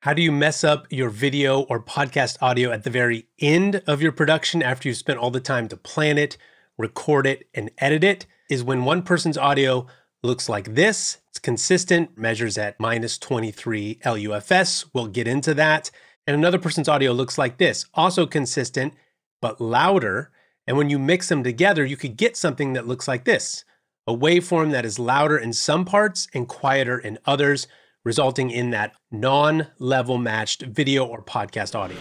How do you mess up your video or podcast audio at the very end of your production after you've spent all the time to plan it, record it, and edit it? Is when one person's audio looks like this. It's consistent, measures at -23 LUFS. We'll get into that. And another person's audio looks like this, also consistent, but louder. And when you mix them together, you could get something that looks like this, a waveform that is louder in some parts and quieter in others, resulting in that non-level matched video or podcast audio.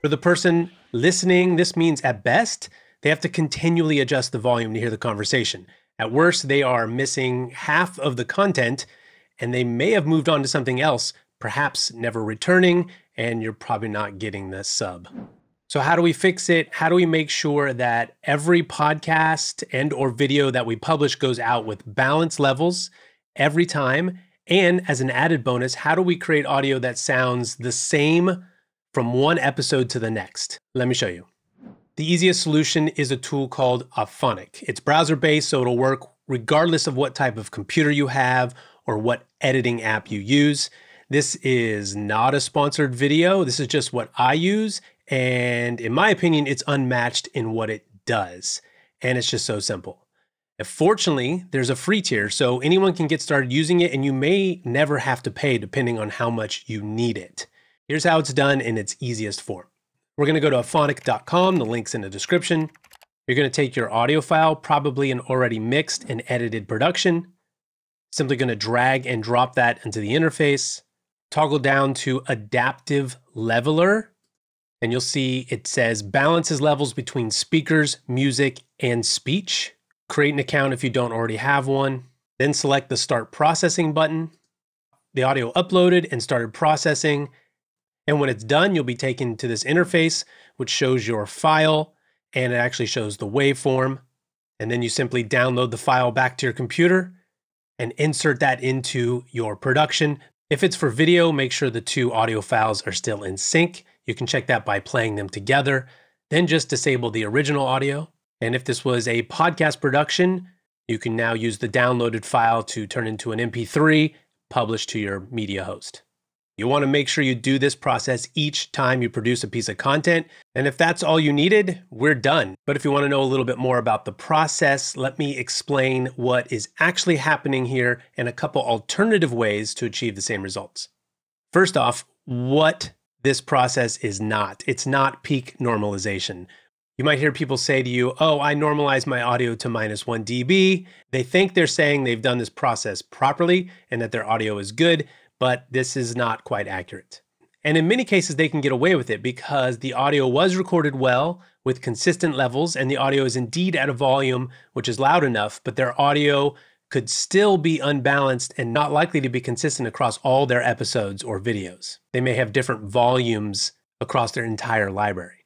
For the person listening, this means at best, they have to continually adjust the volume to hear the conversation. At worst, they are missing half of the content and they may have moved on to something else, perhaps never returning, and you're probably not getting the sub. So how do we fix it? How do we make sure that every podcast and or video that we publish goes out with balanced levels every time? And as an added bonus, how do we create audio that sounds the same from one episode to the next? Let me show you. The easiest solution is a tool called Auphonic. It's browser-based, so it'll work regardless of what type of computer you have or what editing app you use. This is not a sponsored video. This is just what I use. And in my opinion, it's unmatched in what it does. And it's just so simple. And fortunately, there's a free tier, so anyone can get started using it and you may never have to pay depending on how much you need it. Here's how it's done in its easiest form. We're gonna go to auphonic.com, the link's in the description. You're gonna take your audio file, probably an already mixed and edited production. Simply gonna drag and drop that into the interface. Toggle down to Adaptive Leveler. And you'll see it says balances levels between speakers, music, and speech. Create an account if you don't already have one. Then select the Start Processing button. The audio uploaded and started processing. And when it's done, you'll be taken to this interface, which shows your file, and it actually shows the waveform. And then you simply download the file back to your computer and insert that into your production. If it's for video, make sure the two audio files are still in sync. You can check that by playing them together. Then just disable the original audio. And if this was a podcast production, you can now use the downloaded file to turn into an MP3, publish to your media host. You want to make sure you do this process each time you produce a piece of content. And if that's all you needed, we're done. But if you want to know a little bit more about the process, let me explain what is actually happening here and a couple alternative ways to achieve the same results. First off, what this process is not. It's not peak normalization. You might hear people say to you, oh, I normalize my audio to -1 dB. They think they're saying they've done this process properly and that their audio is good, but this is not quite accurate. And in many cases, they can get away with it because the audio was recorded well with consistent levels and the audio is indeed at a volume which is loud enough, but their audio could still be unbalanced and not likely to be consistent across all their episodes or videos. They may have different volumes across their entire library.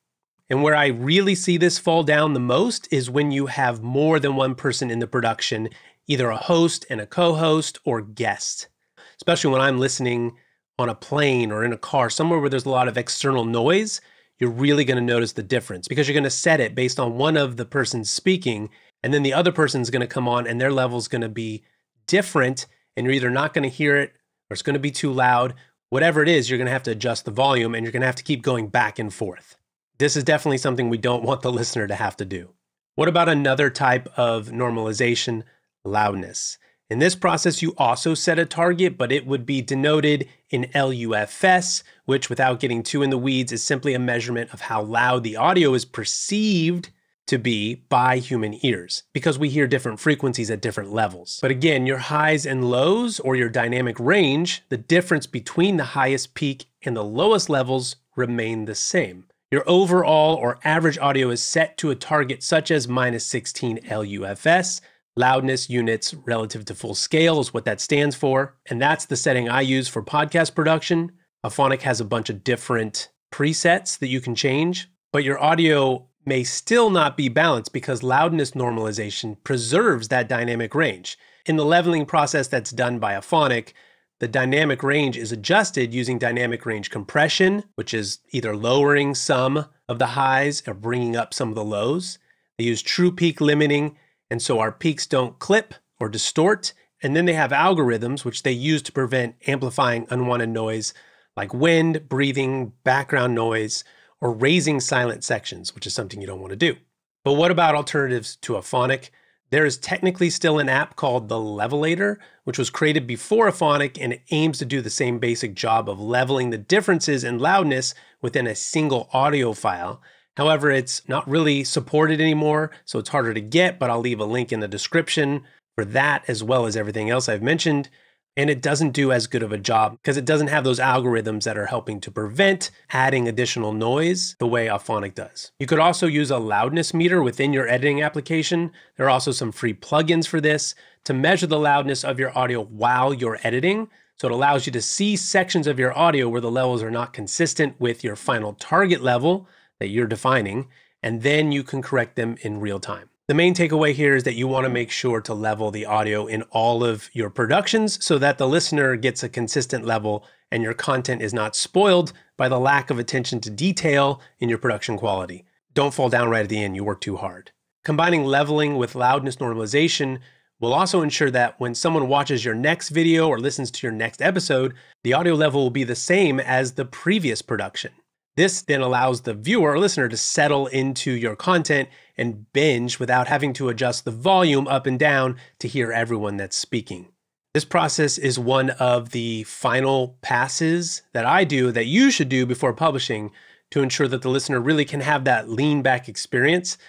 And where I really see this fall down the most is when you have more than one person in the production, either a host and a co-host or guest. Especially when I'm listening on a plane or in a car, somewhere where there's a lot of external noise, you're really gonna notice the difference because you're gonna set it based on one of the persons speaking, and then the other person's gonna come on and their level's gonna be different, and you're either not gonna hear it or it's gonna be too loud. Whatever it is, you're gonna have to adjust the volume and you're gonna have to keep going back and forth. This is definitely something we don't want the listener to have to do. What about another type of normalization? Loudness. In this process, you also set a target, but it would be denoted in LUFS, which without getting too in the weeds is simply a measurement of how loud the audio is perceived to be by human ears, because we hear different frequencies at different levels. But again, your highs and lows or your dynamic range, the difference between the highest peak and the lowest levels remain the same. Your overall or average audio is set to a target such as -16 LUFS. Loudness units relative to full scale is what that stands for. And that's the setting I use for podcast production. Auphonic has a bunch of different presets that you can change, but your audio may still not be balanced because loudness normalization preserves that dynamic range. In the leveling process that's done by Auphonic, the dynamic range is adjusted using dynamic range compression, which is either lowering some of the highs or bringing up some of the lows. They use true peak limiting, and so our peaks don't clip or distort, And then they have algorithms, which they use to prevent amplifying unwanted noise like wind, breathing, background noise, or raising silent sections, which is something you don't want to do. But what about alternatives to Auphonic? There is technically still an app called the Levelator, which was created before Auphonic, and it aims to do the same basic job of leveling the differences in loudness within a single audio file. However, it's not really supported anymore, so it's harder to get, but I'll leave a link in the description for that as well as everything else I've mentioned. And it doesn't do as good of a job because it doesn't have those algorithms that are helping to prevent adding additional noise the way Auphonic does. You could also use a loudness meter within your editing application. There are also some free plugins for this to measure the loudness of your audio while you're editing. So it allows you to see sections of your audio where the levels are not consistent with your final target level that you're defining, and then you can correct them in real time. The main takeaway here is that you want to make sure to level the audio in all of your productions so that the listener gets a consistent level and your content is not spoiled by the lack of attention to detail in your production quality. Don't fall down right at the end, you work too hard. Combining leveling with loudness normalization will also ensure that when someone watches your next video or listens to your next episode, the audio level will be the same as the previous production. This then allows the viewer or listener to settle into your content and binge without having to adjust the volume up and down to hear everyone that's speaking. This process is one of the final passes that I do that you should do before publishing to ensure that the listener really can have that lean back experience.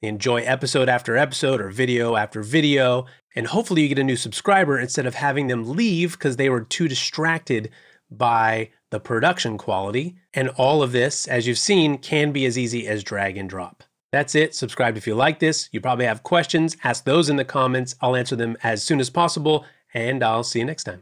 They enjoy episode after episode or video after video, and hopefully you get a new subscriber instead of having them leave because they were too distracted by the production quality. And all of this, as you've seen, can be as easy as drag and drop. That's it. Subscribe if you like this. You probably have questions. Ask those in the comments. I'll answer them as soon as possible, and I'll see you next time.